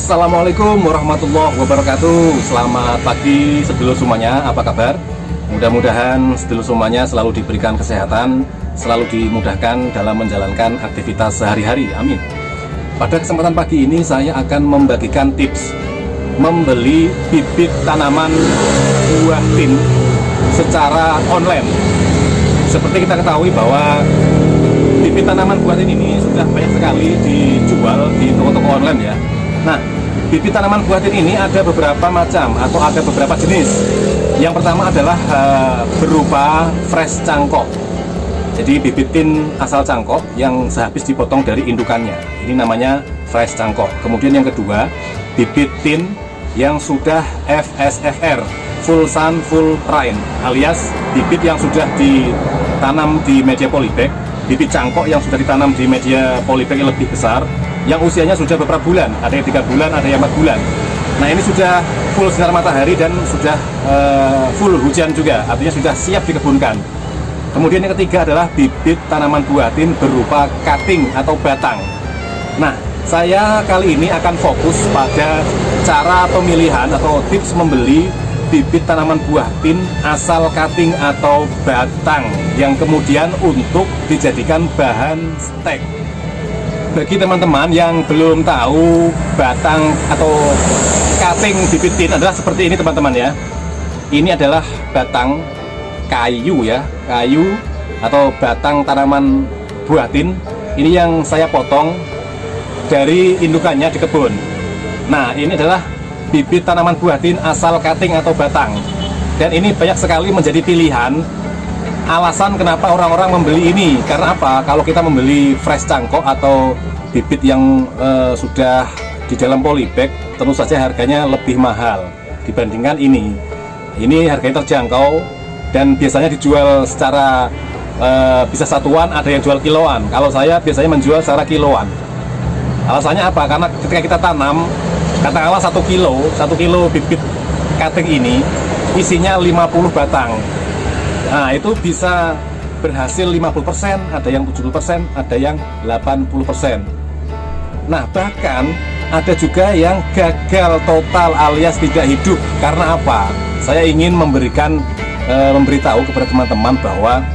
Assalamualaikum warahmatullahi wabarakatuh. Selamat pagi sedulur semuanya, apa kabar? Mudah-mudahan sedulur semuanya selalu diberikan kesehatan, selalu dimudahkan dalam menjalankan aktivitas sehari-hari, amin. Pada kesempatan pagi ini saya akan membagikan tips membeli bibit tanaman buah tin secara online. Seperti kita ketahui bahwa bibit tanaman buah tin ini sudah banyak sekali dijual di toko-toko online ya. Nah, bibit tanaman buah tin ini ada beberapa macam atau ada beberapa jenis. Yang pertama adalah berupa fresh cangkok. Jadi bibit tin asal cangkok yang sehabis dipotong dari indukannya. Ini namanya fresh cangkok. Kemudian yang kedua, bibit tin yang sudah FSFR, full sun full rain, alias bibit yang sudah ditanam di media polybag. Bibit cangkok yang sudah ditanam di media polybag yang lebih besar, yang usianya sudah beberapa bulan, ada yang 3 bulan, ada yang 4 bulan. Nah, ini sudah full sinar matahari dan sudah full hujan juga, artinya sudah siap dikebunkan. Kemudian yang ketiga adalah bibit tanaman buah tin berupa cutting atau batang. Nah, saya kali ini akan fokus pada cara pemilihan atau tips membeli bibit tanaman buah tin asal cutting atau batang yang kemudian untuk dijadikan bahan stek. Bagi teman-teman yang belum tahu, batang atau cutting bibit tin adalah seperti ini teman-teman ya. Ini adalah batang kayu ya, kayu atau batang tanaman buah tin. Ini yang saya potong dari indukannya di kebun. Nah, ini adalah bibit tanaman buah tin asal cutting atau batang. Dan ini banyak sekali menjadi pilihan. Alasan kenapa orang-orang membeli ini, karena apa? Kalau kita membeli fresh cangkok atau bibit yang sudah di dalam polybag, tentu saja harganya lebih mahal dibandingkan ini. Ini harganya terjangkau dan biasanya dijual secara bisa satuan, ada yang jual kiloan. Kalau saya biasanya menjual secara kiloan. Alasannya apa? Karena ketika kita tanam, katakanlah 1 kilo bibit cutting ini isinya 50 batang. Nah, itu bisa berhasil 50%, ada yang 70%, ada yang 80%. Nah, bahkan ada juga yang gagal total alias tidak hidup. Karena apa? Saya ingin memberitahu kepada teman-teman bahwa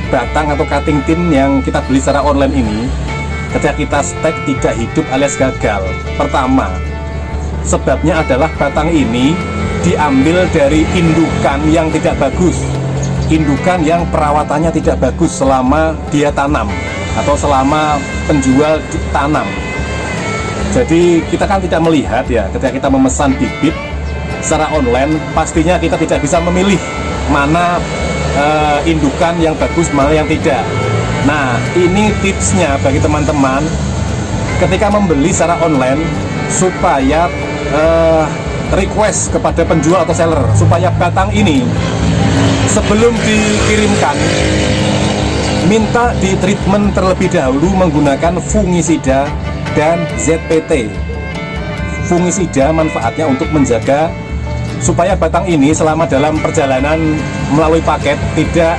batang atau cutting tin yang kita beli secara online ini, ketika kita stek tidak hidup alias gagal. Pertama, sebabnya adalah batang ini diambil dari indukan yang tidak bagus, indukan yang perawatannya tidak bagus selama dia tanam atau selama penjual tanam. Jadi kita kan tidak melihat ya, ketika kita memesan bibit secara online, pastinya kita tidak bisa memilih mana indukan yang bagus, mana yang tidak. Nah, ini tipsnya bagi teman-teman ketika membeli secara online, supaya request kepada penjual atau seller supaya batang ini sebelum dikirimkan minta di treatment terlebih dahulu menggunakan fungisida dan ZPT. Fungisida manfaatnya untuk menjaga supaya batang ini selama dalam perjalanan melalui paket tidak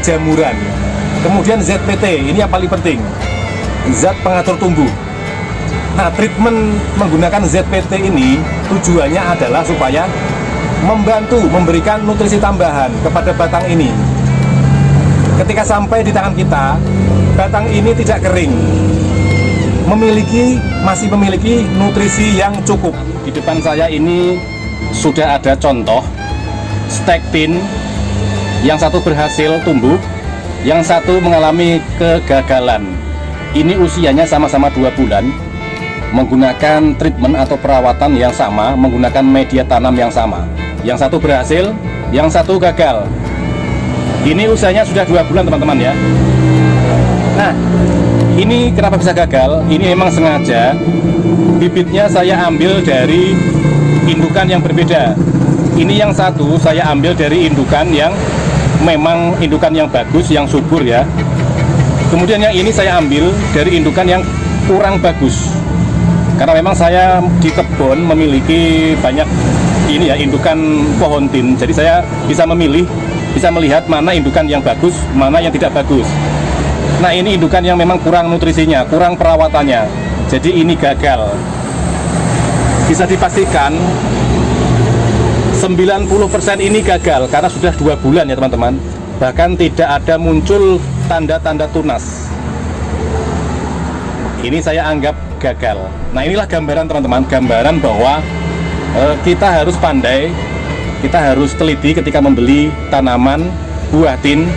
jamuran. Kemudian ZPT, ini yang paling penting, zat pengatur tumbuh. Nah, treatment menggunakan ZPT ini tujuannya adalah supaya membantu memberikan nutrisi tambahan kepada batang ini. Ketika sampai di tangan kita, batang ini tidak kering, masih memiliki nutrisi yang cukup. Di depan saya ini sudah ada contoh stek tin, yang satu berhasil tumbuh, yang satu mengalami kegagalan. Ini usianya sama-sama 2 bulan, menggunakan treatment atau perawatan yang sama, menggunakan media tanam yang sama. Yang satu berhasil, yang satu gagal. Ini usianya sudah 2 bulan teman-teman ya. Nah, ini kenapa bisa gagal? Ini memang sengaja bibitnya saya ambil dari indukan yang berbeda. Ini yang satu saya ambil dari indukan yang memang indukan yang bagus, yang subur ya. Kemudian yang ini saya ambil dari indukan yang kurang bagus. Karena memang saya di kebun memiliki banyak ini ya, indukan pohon tin. Jadi saya bisa memilih, bisa melihat mana indukan yang bagus, mana yang tidak bagus. Nah, ini indukan yang memang kurang nutrisinya, kurang perawatannya. Jadi ini gagal. bisa dipastikan 90% ini gagal karena sudah 2 bulan ya teman-teman. Bahkan tidak ada muncul tanda-tanda tunas. Ini saya anggap gagal. Nah, inilah gambaran teman-teman, gambaran bahwa kita harus pandai, kita harus teliti ketika membeli tanaman buah tin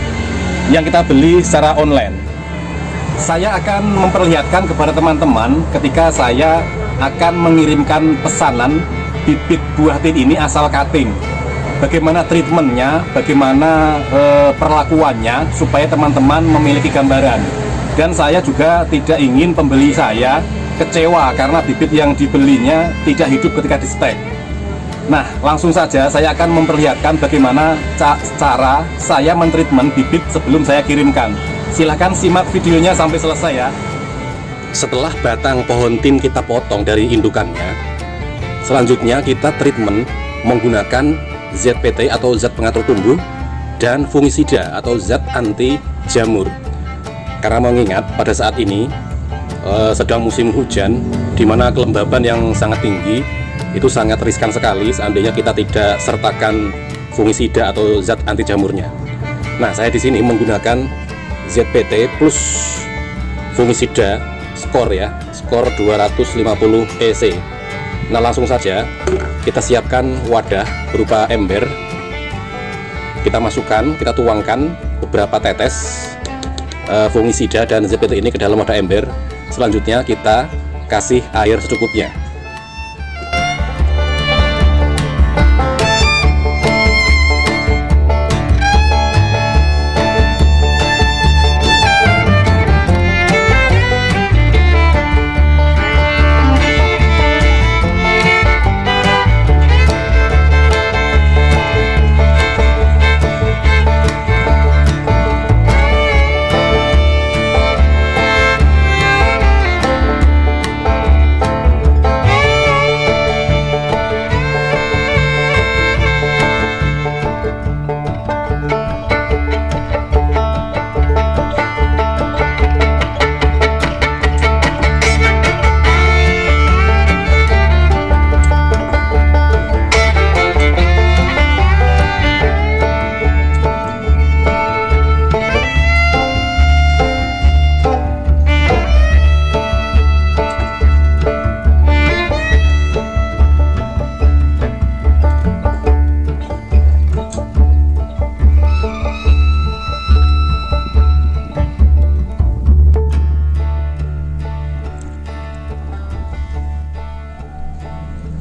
yang kita beli secara online. Saya akan memperlihatkan kepada teman-teman ketika saya akan mengirimkan pesanan bibit buah tin ini asal cutting. Bagaimana treatmentnya, bagaimana perlakuannya supaya teman-teman memiliki gambaran. Dan saya juga tidak ingin pembeli saya kecewa karena bibit yang dibelinya tidak hidup ketika di stek. Nah, langsung saja saya akan memperlihatkan bagaimana cara saya mentreatment bibit sebelum saya kirimkan. Silahkan simak videonya sampai selesai ya. Setelah batang pohon tin kita potong dari indukannya, selanjutnya kita treatment menggunakan ZPT atau zat pengatur tumbuh dan fungisida atau zat anti jamur. Karena mengingat pada saat ini sedang musim hujan, di mana kelembaban yang sangat tinggi, itu sangat riskan sekali seandainya kita tidak sertakan fungisida atau zat anti jamurnya. Nah, saya di sini menggunakan ZPT plus fungisida skor 250 EC. Nah, langsung saja kita siapkan wadah berupa ember. Kita masukkan, kita tuangkan beberapa tetes fungisida dan ZPT ini ke dalam wadah ember. Selanjutnya kita kasih air secukupnya.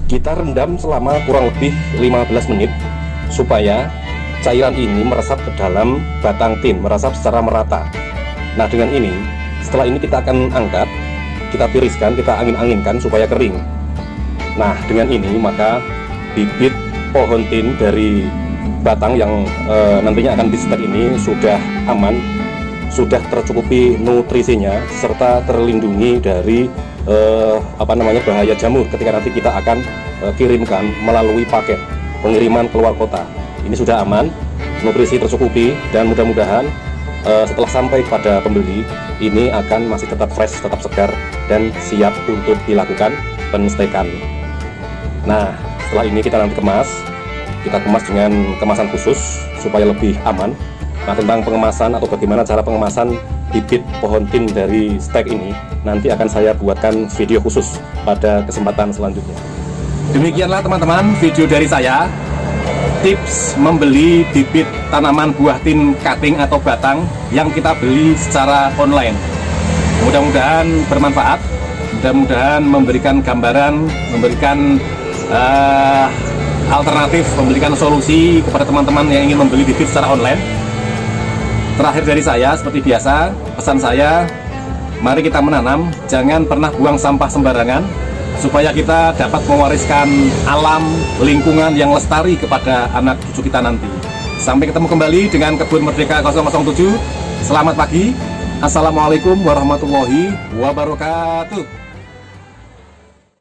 Kita rendam selama kurang lebih 15 menit supaya cairan ini meresap ke dalam batang tin, meresap secara merata. Nah, dengan ini, setelah ini kita akan angkat, kita tiriskan, kita angin-anginkan supaya kering. Nah, dengan ini maka bibit pohon tin dari batang yang nantinya akan di-stek ini sudah aman, sudah tercukupi nutrisinya, serta terlindungi dari bahaya jamur ketika nanti kita akan kirimkan melalui paket pengiriman keluar kota. Ini sudah aman, nutrisi tercukupi, dan mudah-mudahan setelah sampai pada pembeli ini akan masih tetap fresh, tetap segar, dan siap untuk dilakukan penstekan. Nah, setelah ini kita nanti kemas dengan kemasan khusus supaya lebih aman. Nah, tentang pengemasan atau bagaimana cara pengemasan bibit pohon tin dari stek ini nanti akan saya buatkan video khusus pada kesempatan selanjutnya. Demikianlah teman-teman video dari saya, tips membeli bibit tanaman buah tin cutting atau batang yang kita beli secara online. Mudah-mudahan bermanfaat, mudah-mudahan memberikan gambaran, memberikan alternatif, memberikan solusi kepada teman-teman yang ingin membeli bibit secara online. Terakhir dari saya, seperti biasa, pesan saya, mari kita menanam, jangan pernah buang sampah sembarangan, supaya kita dapat mewariskan alam, lingkungan yang lestari kepada anak cucu kita nanti. Sampai ketemu kembali dengan Kebun Merdeka 007. Selamat pagi. Assalamualaikum warahmatullahi wabarakatuh.